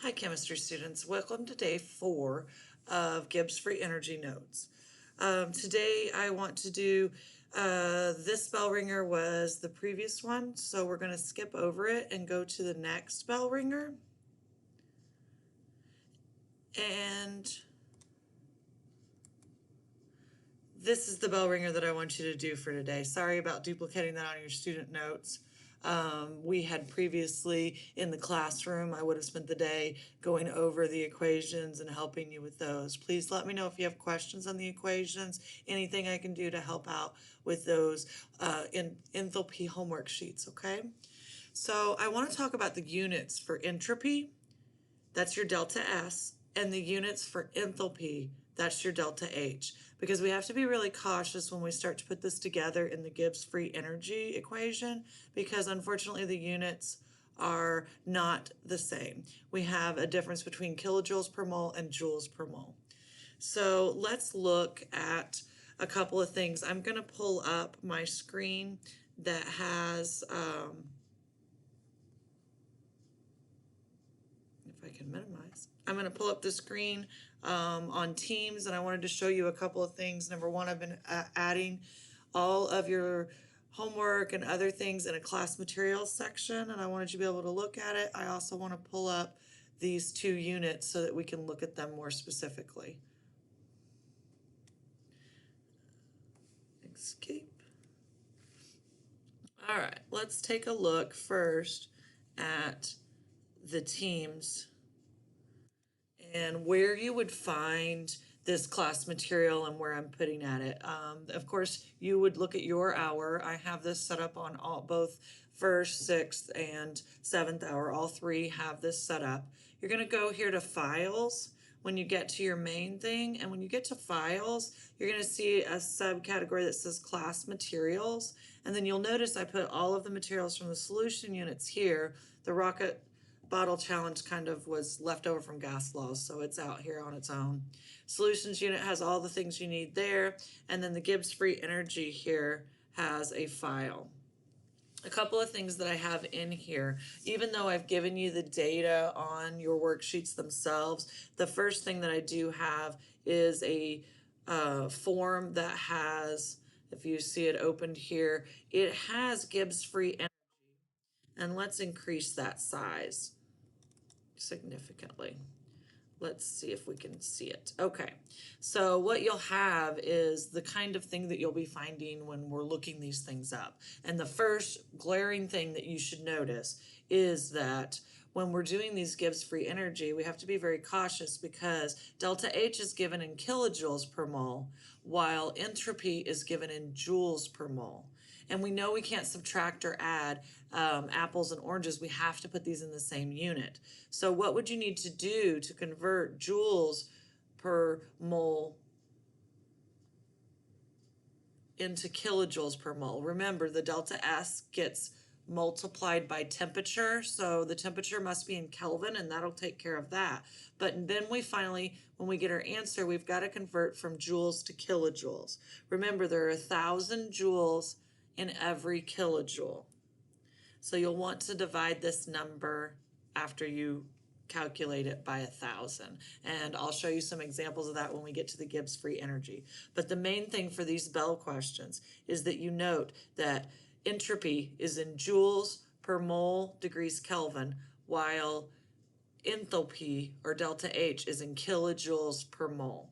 Hi, chemistry students. Welcome to day 4 of Gibbs Free Energy Notes. Today I want to do, this bell ringer was the previous one, so we're going to skip over it and go to the next bell ringer. And this is the bell ringer that I want you to do for today. Sorry about duplicating that on your student notes. We had previously in the classroom, I would have spent the day going over the equations and helping you with those. Please let me know if you have questions on the equations, anything I can do to help out with those in enthalpy homework sheets, okay? So I want to talk about the units for entropy, that's your delta S, and the units for enthalpy, that's your delta H, because we have to be really cautious when we start to put this together in the Gibbs free energy equation, because unfortunately the units are not the same. We have a difference between kilojoules per mole and joules per mole. So let's look at a couple of things. I'm going to pull up my screen that has, if I can minimize. I'm going to pull up the screen on Teams, and I wanted to show you a couple of things. Number one, I've been adding all of your homework and other things in a class materials section, and I wanted you to be able to look at it. I also want to pull up these two units so that we can look at them more specifically. Escape. All right, let's take a look first at the Teams and where you would find this class material and where I'm putting at it. Of course, you would look at your hour. I have this set up on both first, sixth, and seventh hour. All three have this set up. You're going to go here to Files when you get to your main thing. And when you get to Files, you're going to see a subcategory that says Class Materials. And then you'll notice I put all of the materials from the solution units here. The rocket bottle challenge kind of was left over from gas laws, so it's out here on its own. Solutions unit has all the things you need there, and then the Gibbs free energy here has a file. A couple of things that I have in here, even though I've given you the data on your worksheets themselves, the first thing that I do have is a form that has, if you see it opened here, it has Gibbs free energy, and let's increase that size significantly. Let's see if we can see it. Okay, so what you'll have is the kind of thing that you'll be finding when we're looking these things up. And the first glaring thing that you should notice is that when we're doing these Gibbs free energy, we have to be very cautious because delta H is given in kilojoules per mole, while entropy is given in joules per mole. And we know we can't subtract or add apples and oranges. We have to put these in the same unit. So what would you need to do to convert joules per mole into kilojoules per mole? Remember, the delta S gets multiplied by temperature, so the temperature must be in Kelvin, and that'll take care of that. But then we finally, when we get our answer, we've got to convert from joules to kilojoules. Remember, there are 1,000 joules in every kilojoule. So you'll want to divide this number after you calculate it by 1,000. And I'll show you some examples of that when we get to the Gibbs free energy. But the main thing for these Bell questions is that you note that entropy is in joules per mole degrees Kelvin, while enthalpy or delta H is in kilojoules per mole.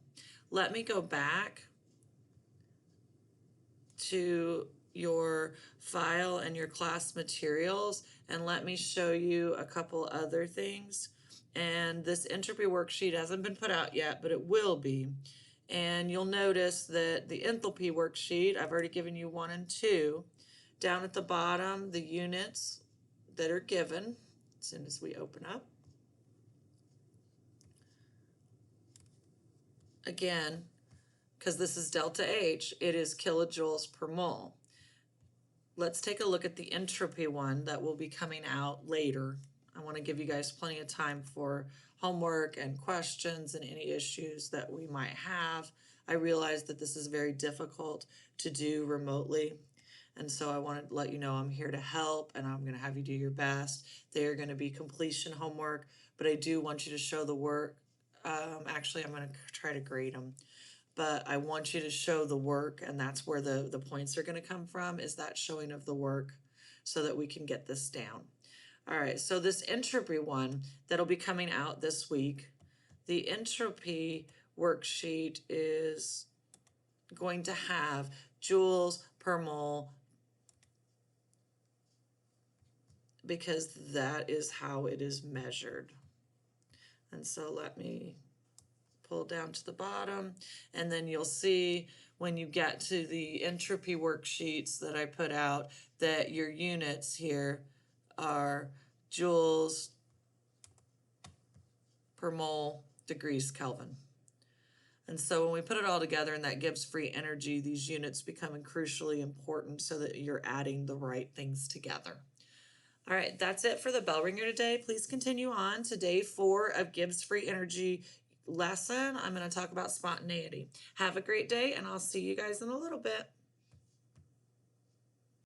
Let me go back to your file and your class materials, and let me show you a couple other things. And this entropy worksheet hasn't been put out yet, but it will be. And you'll notice that the enthalpy worksheet, I've already given you 1 and 2. Down at the bottom, the units that are given as soon as we open up. Again, because this is delta H, it is kilojoules per mole. Let's take a look at the entropy one that will be coming out later. I want to give you guys plenty of time for homework and questions and any issues that we might have. I realize that this is very difficult to do remotely. And so I wanted to let you know I'm here to help, and I'm going to have you do your best. They are going to be completion homework, but I do want you to show the work. Actually, I'm going to try to grade them, but I want you to show the work, and that's where the points are going to come from, is that showing of the work, so that we can get this down. All right, so this entropy one that'll be coming out this week, the entropy worksheet is going to have joules per mole, because that is how it is measured. And so let me pull down to the bottom, and then you'll see when you get to the entropy worksheets that I put out that your units here are joules per mole degrees Kelvin. And so when we put it all together in that Gibbs free energy, these units become crucially important so that you're adding the right things together. All right, that's it for the bell ringer today. Please continue on to day 4 of Gibbs free energy lesson. I'm going to talk about spontaneity. Have a great day, and I'll see you guys in a little bit.